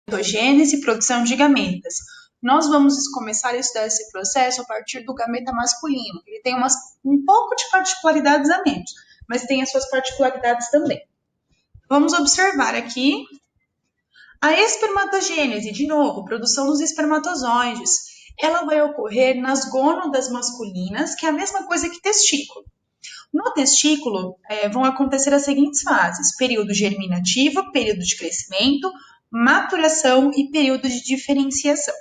gametogênese e produção de gametas. Nós vamos começar a estudar esse processo a partir do gameta masculino. Ele tem um pouco de particularidades a menos, mas tem as suas particularidades também. Vamos observar aqui a espermatogênese, de novo, produção dos espermatozoides. Ela vai ocorrer nas gônadas masculinas, que é a mesma coisa que testículo. No testículo, vão acontecer as seguintes fases: período germinativo, período de crescimento, maturação e período de diferenciação.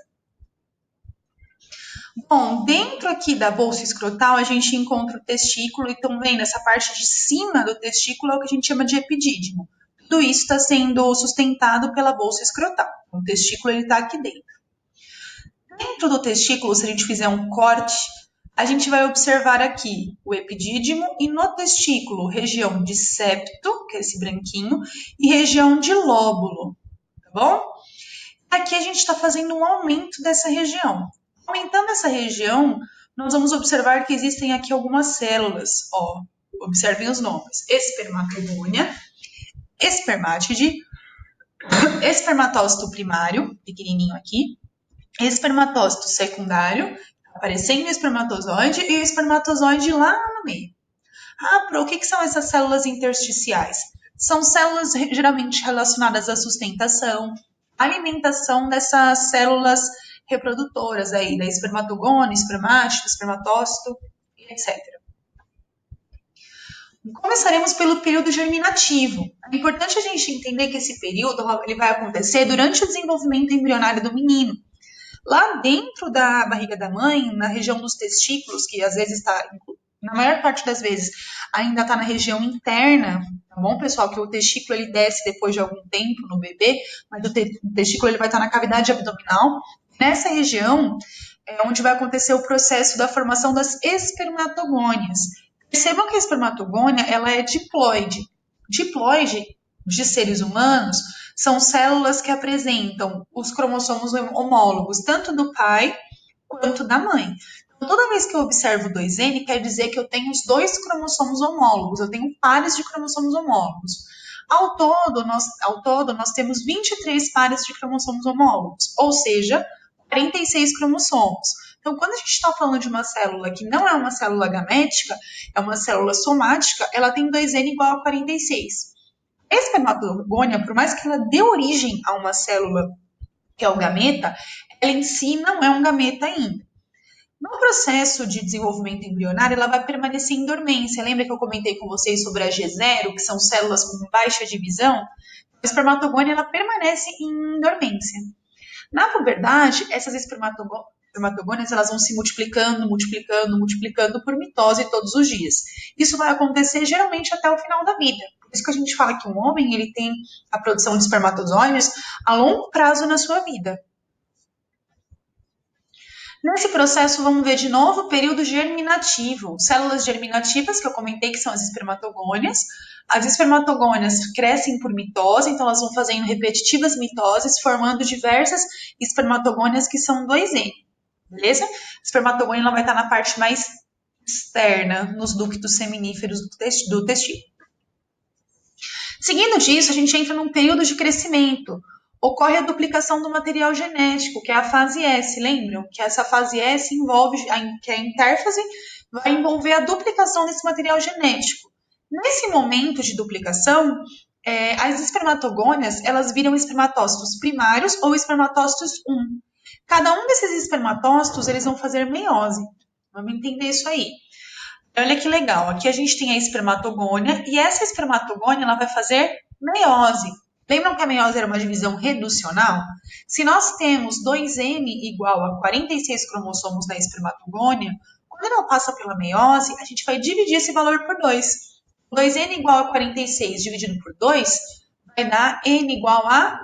Bom, dentro aqui da bolsa escrotal, a gente encontra o testículo, e estão vendo essa parte de cima do testículo é o que a gente chama de epidídimo. Tudo isso está sendo sustentado pela bolsa escrotal. O testículo está aqui dentro. Dentro do testículo, se a gente fizer um corte, a gente vai observar aqui o epidídimo e no testículo, região de septo, que é esse branquinho, e região de lóbulo, tá bom? Aqui a gente está fazendo um aumento dessa região. Aumentando essa região, nós vamos observar que existem aqui algumas células, ó, observem os nomes: espermatogônia, espermátide, espermatócito primário, pequenininho aqui, espermatócito secundário, aparecendo o espermatozoide, e o espermatozoide lá no meio. O que são essas células intersticiais? São células geralmente relacionadas à sustentação, alimentação dessas células reprodutoras aí, da espermatogônia, espermátide, espermatócito, etc. Começaremos pelo período germinativo. É importante a gente entender que esse período ele vai acontecer durante o desenvolvimento embrionário do menino. Lá dentro da barriga da mãe, na região dos testículos, que às vezes está, na maior parte das vezes, ainda está na região interna, tá bom, pessoal? Que o testículo ele desce depois de algum tempo no bebê, mas o testículo ele vai estar na cavidade abdominal. Nessa região é onde vai acontecer o processo da formação das espermatogônias. Percebam que a espermatogônia ela é diploide. Diploide de seres humanos são células que apresentam os cromossomos homólogos, tanto do pai quanto da mãe. Então, toda vez que eu observo 2N, quer dizer que eu tenho os dois cromossomos homólogos, eu tenho pares de cromossomos homólogos. Ao todo, nós temos 23 pares de cromossomos homólogos, ou seja, 46 cromossomos. Então, quando a gente está falando de uma célula que não é uma célula gamética, é uma célula somática, ela tem 2N igual a 46. A espermatogônia, por mais que ela dê origem a uma célula que é o gameta, ela em si não é um gameta ainda. No processo de desenvolvimento embrionário, ela vai permanecer em dormência. Lembra que eu comentei com vocês sobre a G0, que são células com baixa divisão? A espermatogônia ela permanece em dormência. Na puberdade, essas espermatogônias elas vão se multiplicando por mitose todos os dias. Isso vai acontecer geralmente até o final da vida. Por isso que a gente fala que um homem ele tem a produção de espermatozoides a longo prazo na sua vida. Nesse processo, vamos ver de novo o período germinativo. Células germinativas, que eu comentei que são as espermatogônias. As espermatogônias crescem por mitose, então elas vão fazendo repetitivas mitoses, formando diversas espermatogônias que são 2N, beleza? A espermatogônia ela vai estar na parte mais externa, nos ductos seminíferos do testículo. Seguindo disso, a gente entra num período de crescimento. Ocorre a duplicação do material genético, que é a fase S, lembram? Que essa fase S envolve, que a intérfase vai envolver a duplicação desse material genético. Nesse momento de duplicação, as espermatogônias, elas viram espermatócitos primários ou espermatócitos 1. Cada um desses espermatócitos, eles vão fazer meiose. Vamos entender isso aí. Olha que legal, aqui a gente tem a espermatogônia e essa espermatogônia ela vai fazer meiose. Lembram que a meiose era uma divisão reducional? Se nós temos 2N igual a 46 cromossomos na espermatogônia, quando ela passa pela meiose, a gente vai dividir esse valor por 2. 2N igual a 46 dividido por 2 vai dar N igual a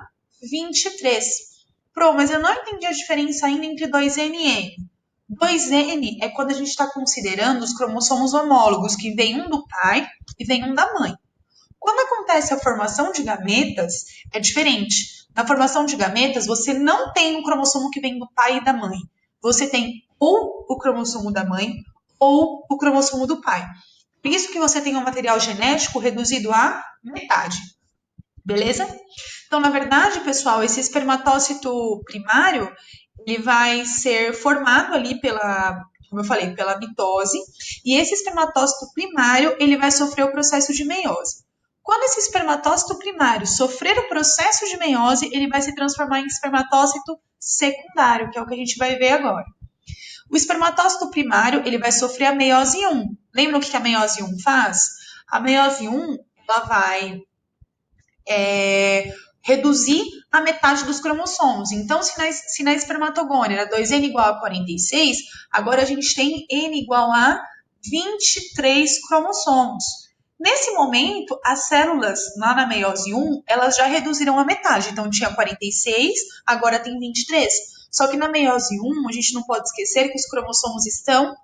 23. Mas eu não entendi a diferença ainda entre 2N e N. 2N é quando a gente está considerando os cromossomos homólogos, que vem um do pai e vem um da mãe. Quando acontece a formação de gametas, é diferente. Na formação de gametas, você não tem um cromossomo que vem do pai e da mãe. Você tem ou o cromossomo da mãe ou o cromossomo do pai. Por isso que você tem um material genético reduzido à metade. Beleza? Então, na verdade, pessoal, esse espermatócito primário, ele vai ser formado ali pela, como eu falei, pela mitose, e esse espermatócito primário, ele vai sofrer o processo de meiose. Quando esse espermatócito primário sofrer o processo de meiose, ele vai se transformar em espermatócito secundário, que é o que a gente vai ver agora. O espermatócito primário, ele vai sofrer a meiose 1. Lembram o que a meiose 1 faz? A meiose 1, ela vai reduzir a metade dos cromossomos. Então, se na espermatogônia era 2N igual a 46, agora a gente tem N igual a 23 cromossomos. Nesse momento, as células lá na meiose 1, elas já reduziram a metade. Então, tinha 46, agora tem 23. Só que na meiose 1, a gente não pode esquecer que os cromossomos estão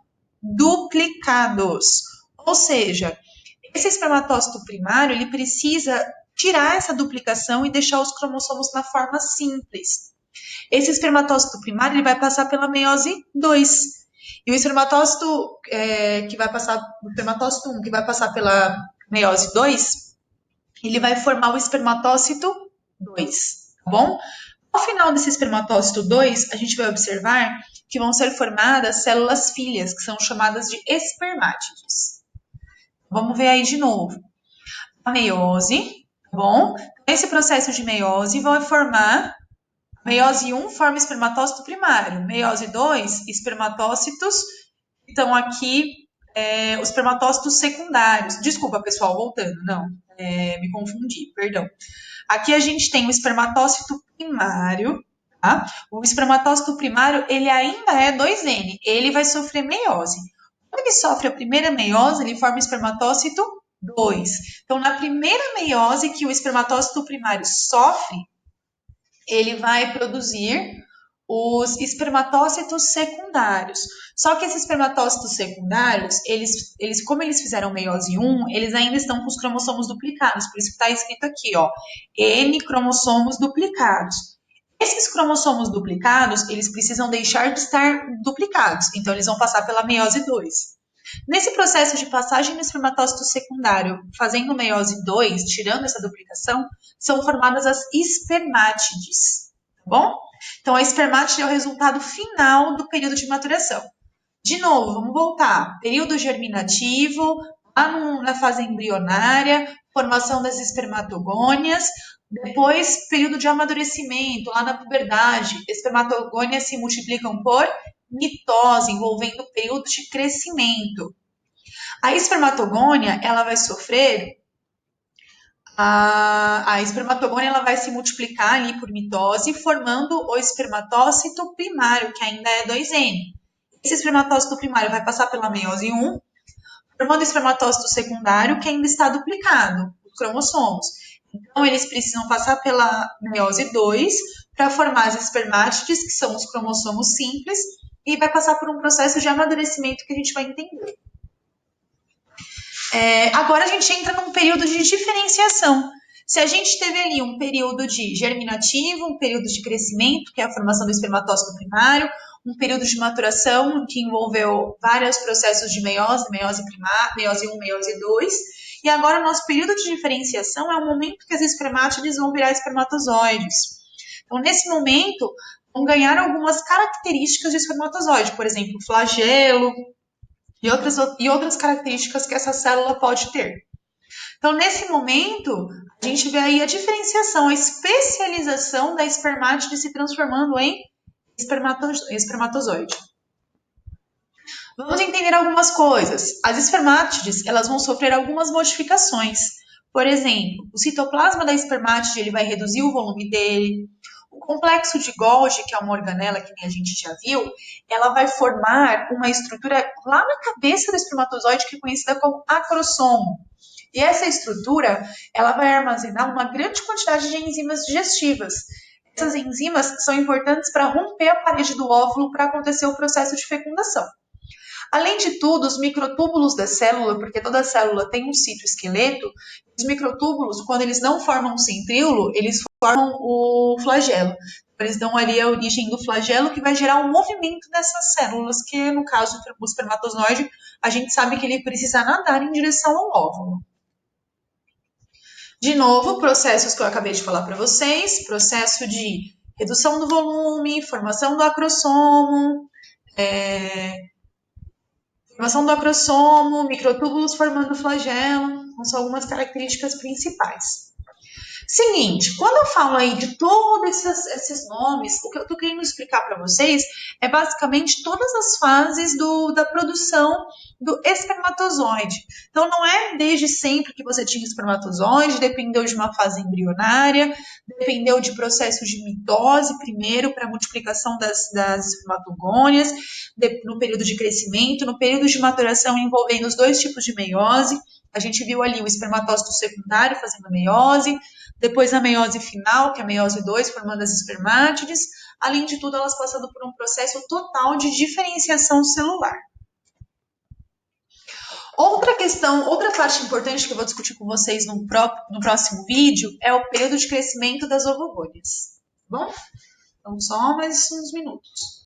duplicados. Ou seja, esse espermatócito primário, ele precisa tirar essa duplicação e deixar os cromossomos na forma simples. Esse espermatócito primário, ele vai passar pela meiose 2. E o espermatócito que vai passar, o espermatócito 1, que vai passar pela meiose 2, ele vai formar o espermatócito 2, tá bom? Ao final desse espermatócito 2, a gente vai observar que vão ser formadas células filhas, que são chamadas de espermátides. Vamos ver aí de novo. A meiose, tá bom? Esse processo de meiose vai formar, meiose 1 forma espermatócito primário, meiose 2, espermatócitos, então aqui os espermatócitos secundários. Desculpa, pessoal, voltando, não, me confundi, perdão. Aqui a gente tem o espermatócito primário, tá? O espermatócito primário, ele ainda é 2N, ele vai sofrer meiose. Quando ele sofre a primeira meiose, ele forma o espermatócito 2. Então, na primeira meiose que o espermatócito primário sofre, ele vai produzir os espermatócitos secundários. Só que esses espermatócitos secundários, como eles fizeram meiose 1, eles ainda estão com os cromossomos duplicados. Por isso que está escrito aqui, ó, N cromossomos duplicados. Esses cromossomos duplicados, eles precisam deixar de estar duplicados. Então, eles vão passar pela meiose 2. Nesse processo de passagem do espermatócito secundário, fazendo meiose 2, tirando essa duplicação, são formadas as espermátides, tá bom? Então, a espermátide é o resultado final do período de maturação. De novo, vamos voltar. Período germinativo, lá na fase embrionária, formação das espermatogônias, depois período de amadurecimento, lá na puberdade, espermatogônias se multiplicam por mitose, envolvendo o período de crescimento. A espermatogônia, ela vai sofrer, a espermatogônia ela vai se multiplicar ali por mitose, formando o espermatócito primário, que ainda é 2N. Esse espermatócito primário vai passar pela meiose 1, formando o espermatócito secundário, que ainda está duplicado, os cromossomos. Então, eles precisam passar pela meiose 2 para formar as espermátides, que são os cromossomos simples, e vai passar por um processo de amadurecimento que a gente vai entender. Agora a gente entra num período de diferenciação. Se a gente teve ali um período de germinativo, um período de crescimento, que é a formação do espermatócito primário, um período de maturação, que envolveu vários processos de meiose, meiose primária, meiose 1, meiose 2, e agora o nosso período de diferenciação é o momento que as espermátides vão virar espermatozoides. Então, nesse momento, vão ganhar algumas características de espermatozoide, por exemplo, flagelo, e outras características que essa célula pode ter. Então, nesse momento, a gente vê aí a diferenciação, a especialização da espermátide se transformando em espermatozoide. Vamos entender algumas coisas. As espermátides, elas vão sofrer algumas modificações. Por exemplo, o citoplasma da espermátide ele vai reduzir o volume dele. O complexo de Golgi, que é uma organela que nem a gente já viu, ela vai formar uma estrutura lá na cabeça do espermatozoide que é conhecida como acrossomo. E essa estrutura, ela vai armazenar uma grande quantidade de enzimas digestivas. Essas enzimas são importantes para romper a parede do óvulo para acontecer o processo de fecundação. Além de tudo, os microtúbulos da célula, porque toda célula tem um citoesqueleto, os microtúbulos, quando eles não formam um centríolo, eles formam o flagelo. Eles dão ali a origem do flagelo, que vai gerar um movimento dessas células, que no caso do espermatozoide, a gente sabe que ele precisa nadar em direção ao óvulo. De novo, processos que eu acabei de falar para vocês, processo de redução do volume, formação do acrossomo, microtúbulos formando flagelo, são algumas características principais. Seguinte, quando eu falo aí de todos esses nomes, o que eu estou querendo explicar para vocês é basicamente todas as fases da produção do espermatozoide. Então, não é desde sempre que você tinha espermatozoide, dependeu de uma fase embrionária, dependeu de processos de mitose primeiro para multiplicação das espermatogônias, no período de crescimento, no período de maturação envolvendo os dois tipos de meiose. A gente viu ali o espermatócito secundário fazendo a meiose, depois a meiose final, que é a meiose 2, formando as espermátides. Além de tudo, elas passando por um processo total de diferenciação celular. Outra questão, outra parte importante que eu vou discutir com vocês no próximo vídeo é o período de crescimento das ovogônias. Tá bom? Então, só mais uns minutos.